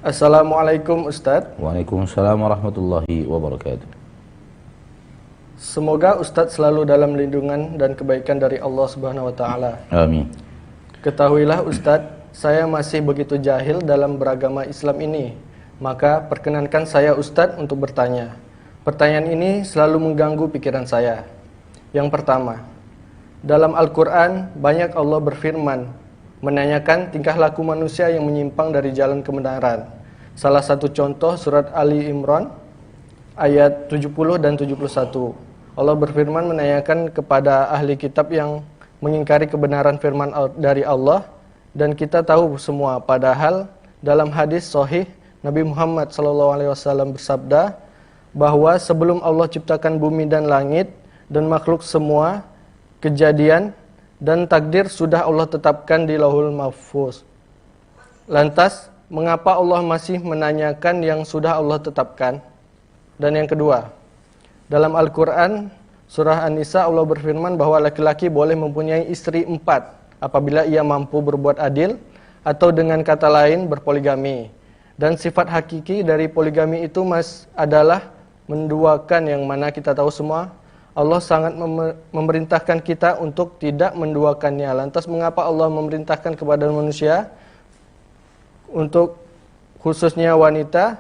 Assalamualaikum Ustadz. Waalaikumsalam warahmatullahi wabarakatuh. Semoga Ustadz selalu dalam lindungan dan kebaikan dari Allah Subhanahu wa taala. Amin. Ketahuilah Ustadz, saya masih begitu jahil dalam beragama Islam ini. Maka perkenankan saya Ustadz untuk bertanya. Pertanyaan ini selalu mengganggu pikiran saya. Yang pertama, dalam Al-Quran banyak Allah berfirman menanyakan tingkah laku manusia yang menyimpang dari jalan kebenaran. Salah satu contoh surat Ali Imran ayat 70 dan 71. Allah berfirman menanyakan kepada ahli kitab yang mengingkari kebenaran firman dari Allah, dan kita tahu semua padahal dalam hadis sahih Nabi Muhammad SAW bersabda bahwa sebelum Allah ciptakan bumi dan langit dan makhluk semua, kejadian dan takdir sudah Allah tetapkan di Lauhul Mahfuz. Lantas, mengapa Allah masih menanyakan yang sudah Allah tetapkan? Dan yang kedua, dalam Al-Quran, surah An-Nisa Allah berfirman bahwa laki-laki boleh mempunyai istri 4 apabila ia mampu berbuat adil, atau dengan kata lain berpoligami. Dan sifat hakiki dari poligami itu adalah menduakan, yang mana kita tahu semua Allah sangat memerintahkan kita untuk tidak menduakannya. Lantas mengapa Allah memerintahkan kepada manusia untuk khususnya wanita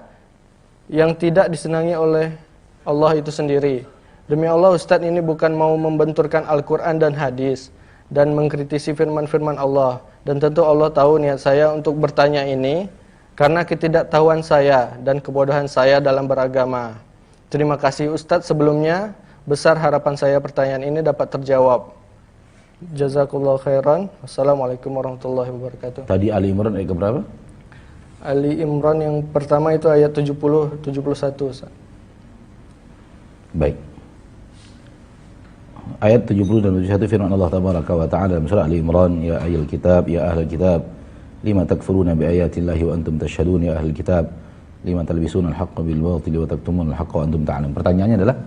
yang tidak disenangi oleh Allah itu sendiri? Demi Allah Ustadz, ini bukan mau membenturkan Al-Quran dan hadis dan mengkritisi firman-firman Allah. Dan tentu Allah tahu niat saya untuk bertanya ini karena ketidaktahuan saya dan kebodohan saya dalam beragama. Terima kasih Ustadz sebelumnya. Besar harapan saya pertanyaan ini dapat terjawab. Jazakallahu khairan. Wassalamualaikum warahmatullahi wabarakatuh. Tadi Ali Imran ayat keberapa? Ali Imran yang pertama itu ayat 70-71. Baik. Ayat 70 dan 71 firman Allah tabaraka wa ta'ala dalam surah Ali Imran, ya ahlal kitab, ya ahlal kitab, lima takfuruna bi ayatillahi wa antum tashhadun, ya ahlal kitab, lima talbisuna al-haqqa bil batil wa taktumuna al-haqqa wa antum ta'lamun. Pertanyaannya adalah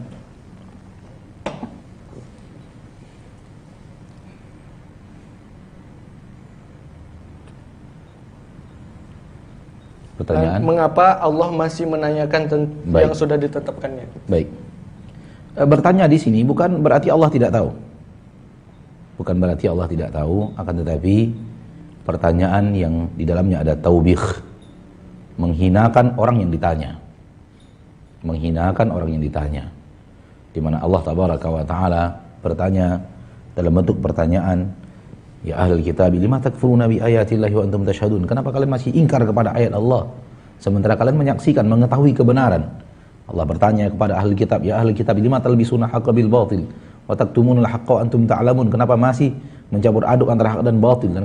mengapa Allah masih menanyakan yang sudah ditetapkannya? Baik. Bertanya di sini bukan berarti Allah tidak tahu. Bukan berarti Allah tidak tahu, akan tetapi pertanyaan yang di dalamnya ada taubih, menghinakan orang yang ditanya. Menghinakan orang yang ditanya. Di mana Allah tabaraka wa taala bertanya dalam bentuk pertanyaan, ya ahlul kitab, lima takfuruna bi ayatillahi wa antum tashhadun. Kenapa kalian masih ingkar kepada ayat Allah sementara kalian menyaksikan, mengetahui kebenaran? Allah bertanya kepada ahli kitab, ya ahli kitab, lima talbisuna haqqa bil batil wa taktumunal haqqa wa antum ta'lamun. Kenapa masih mencampur aduk antara hak dan batil dan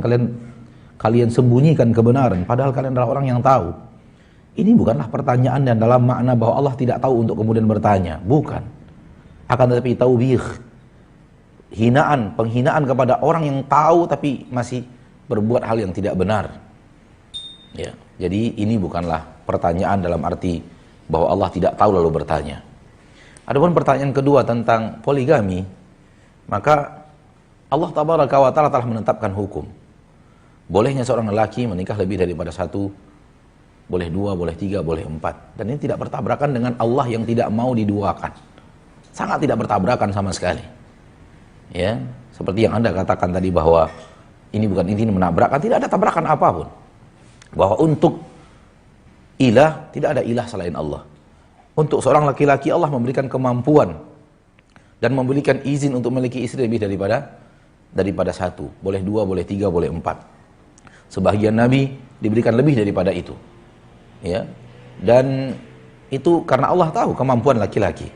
kalian sembunyikan kebenaran padahal kalian adalah orang yang tahu? Ini bukanlah pertanyaan yang dalam makna bahwa Allah tidak tahu untuk kemudian bertanya, bukan. Akan tetapi taubih, penghinaan kepada orang yang tahu tapi masih berbuat hal yang tidak benar. Ya, jadi ini bukanlah pertanyaan dalam arti bahwa Allah tidak tahu lalu bertanya. Adapun pertanyaan kedua tentang poligami, maka Allah tabaraka wa ta'ala telah menetapkan hukum. Bolehnya seorang lelaki menikah lebih daripada satu, boleh dua, boleh tiga, boleh empat. Dan ini tidak bertabrakan dengan Allah yang tidak mau diduakan. Sangat tidak bertabrakan sama sekali. Ya, seperti yang Anda katakan tadi bahwa ini bukan inti menabrakkan, tidak ada tabrakan apapun. Bahwa untuk ilah, tidak ada ilah selain Allah. Untuk seorang laki-laki Allah memberikan kemampuan dan memberikan izin untuk memiliki istri lebih daripada satu. Boleh dua, boleh tiga, boleh empat. Sebagian Nabi diberikan lebih daripada itu. Ya. Dan itu karena Allah tahu kemampuan laki-laki.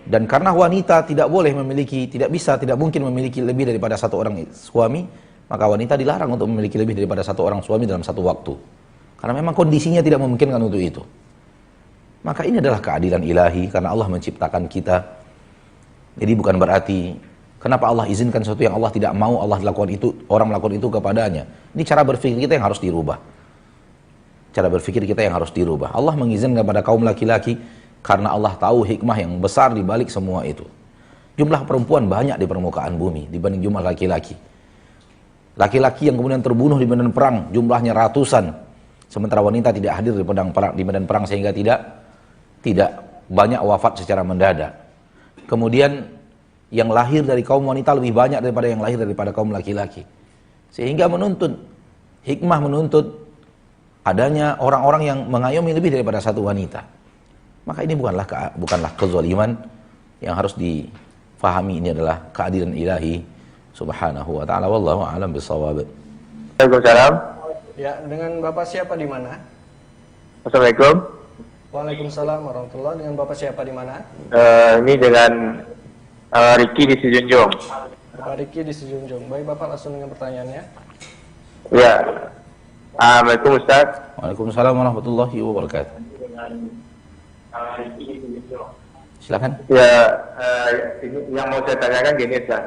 Dan karena wanita tidak boleh memiliki, tidak mungkin memiliki lebih daripada satu orang suami, maka wanita dilarang untuk memiliki lebih daripada satu orang suami dalam satu waktu. Karena memang kondisinya tidak memungkinkan untuk itu. Maka ini adalah keadilan ilahi karena Allah menciptakan kita. Jadi bukan berarti kenapa Allah izinkan sesuatu yang Allah tidak mau Allah lakukan itu, orang melakukan itu kepadanya. Ini cara berpikir kita yang harus dirubah. Cara berpikir kita yang harus dirubah. Allah mengizinkan kepada kaum laki-laki karena Allah tahu hikmah yang besar di balik semua itu. Jumlah perempuan banyak di permukaan bumi dibanding jumlah laki-laki. Laki-laki yang kemudian terbunuh di medan perang jumlahnya ratusan. sementara wanita tidak hadir di medan perang sehingga tidak banyak wafat secara mendadak. Kemudian yang lahir dari kaum wanita lebih banyak daripada yang lahir daripada kaum laki-laki. Sehingga hikmah menuntut adanya orang-orang yang mengayomi lebih daripada satu wanita. Maka ini bukanlah kezaliman, yang harus difahami ini adalah keadilan ilahi subhanahu wa ta'ala. Wallahu a'lam bishawab. Waalaikumsalam. Ya, dengan Bapak siapa di mana? Assalamualaikum. Waalaikumsalam warahmatullahi. Dengan Bapak siapa di mana? Ini dengan Ricky di Sijunjung. Bapak Riki di Sejunjung. Baik, Bapak langsung dengan pertanyaannya. Ya. Assalamualaikum Ustaz. Waalaikumsalam warahmatullahi wabarakatuh. Silakan. Ya, ini yang mau saya tanyakan gini Ustaz.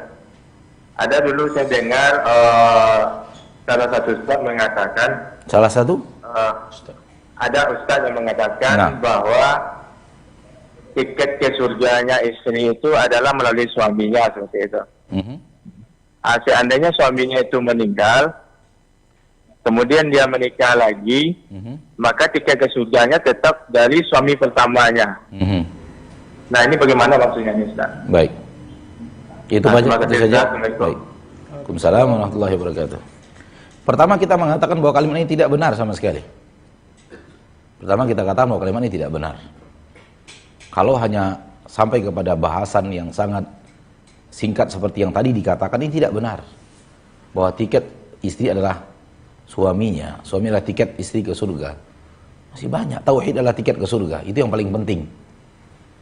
Ada dulu saya dengar salah satu Ustaz mengatakan. Salah satu? Ada Ustaz yang mengatakan bahwa tiket ke surganya istri itu adalah melalui suaminya, seperti itu. Seandainya suaminya itu meninggal, kemudian dia menikah lagi, maka tiket ke surganya tetap dari suami pertamanya. Nah, ini bagaimana maksudnya nih, Ustaz? Baik. Itu saja. Assalamualaikum. Waalaikumsalam warahmatullahi wabarakatuh. Pertama kita mengatakan bahwa kalimat ini tidak benar sama sekali. Pertama kita katakan bahwa kalimat ini tidak benar. Kalau hanya sampai kepada bahasan yang sangat singkat seperti yang tadi dikatakan, ini tidak benar. Bahwa tiket istri adalah suaminya, suami adalah tiket istri ke surga. Masih banyak. Tauhid adalah tiket ke surga. Itu yang paling penting.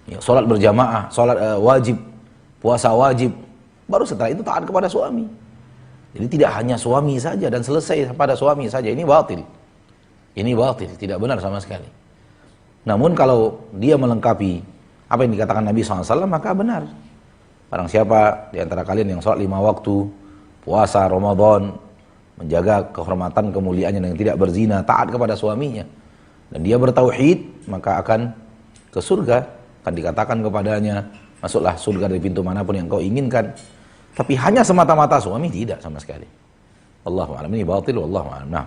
Ya, sholat berjamaah, sholat wajib, puasa wajib. Baru setelah itu taat kepada suami. Jadi tidak hanya suami saja dan selesai pada suami saja. Ini batil. Ini batil, tidak benar sama sekali. Namun kalau dia melengkapi apa yang dikatakan Nabi SAW, maka benar. Barang siapa di antara kalian yang sholat 5 waktu, puasa Ramadan, menjaga kehormatan kemuliaannya yang tidak berzina, taat kepada suaminya, dan dia bertauhid, maka akan ke surga. Akan dikatakan kepadanya, masuklah surga dari pintu manapun yang kau inginkan. Tapi hanya semata-mata suami, tidak sama sekali. Wallahu a'lam. Ini batil, wallahu a'lam. Nah.